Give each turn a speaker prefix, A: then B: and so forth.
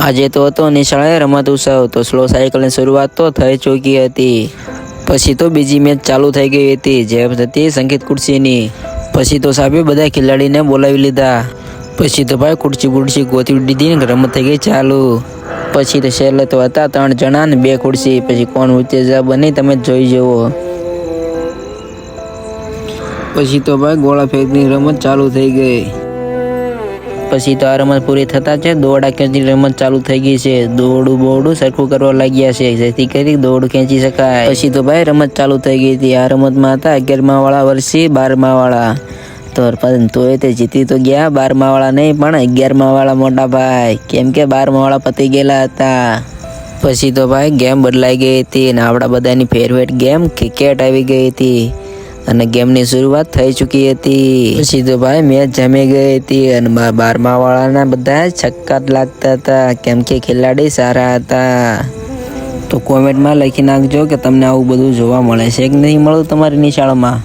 A: આજે તો હતો નિશાળે રમત ઉત્સવ, તો સ્લો સાયકલની શરૂઆત તો થઈ ચૂકી હતી. પછી તો બીજી મેચ ચાલુ થઈ ગઈ હતી, જે હતી સંગીત ખુરશીની. પછી તો સાહેબે બધા ખેલાડીને બોલાવી લીધા. પછી તો ભાઈ ખુરશી ગોતી દીધી ને રમત થઈ ગઈ ચાલુ. પછી તો છેલ્લે તો હતા 3 જણા ને 2 ખુરશી. પછી કોણ ઉત્તેજક બની તમે જોઈ જુઓ. પછી તો ભાઈ ગોળા ફેંકની રમત ચાલુ થઈ ગઈ. પછી તો આ રમત પૂરી થતા છે દોરડા ખેંચની રમત ચાલુ થઈ ગઈ છે. દોરડું સરખું કરવા લાગ્યા છે, જેથી કરી દોરડું ખેંચી શકાય. પછી તો ભાઈ રમત ચાલુ થઈ ગઈ હતી. આ રમતમાં હતા 11મા વાળા વર્ષી 12મા વાળા. તો તે જીતી તો ગયા 12મા વાળા નહીં, પણ 11મા વાળા મોટા ભાઈ, કેમ કે 12મા વાળા પતી ગયેલા હતા. પછી તો ભાઈ ગેમ બદલાઈ ગઈ હતી અને આપણા બધાની ફેવરેટ ગેમ ક્રિકેટ આવી ગઈ હતી અને ગેમની શરૂઆત થઈ ચૂકી હતી. પછી તો ભાઈ મેચ જમી ગઈ હતી અને 12મા વાળાના બધા છક્કા જ લાગતા હતા, કેમ કે ખેલાડી સારા હતા. તો કોમેન્ટમાં લખી નાખજો કે તમને આવું બધું જોવા મળે છે કે નહીં મળતું તમારી નિશાળમાં.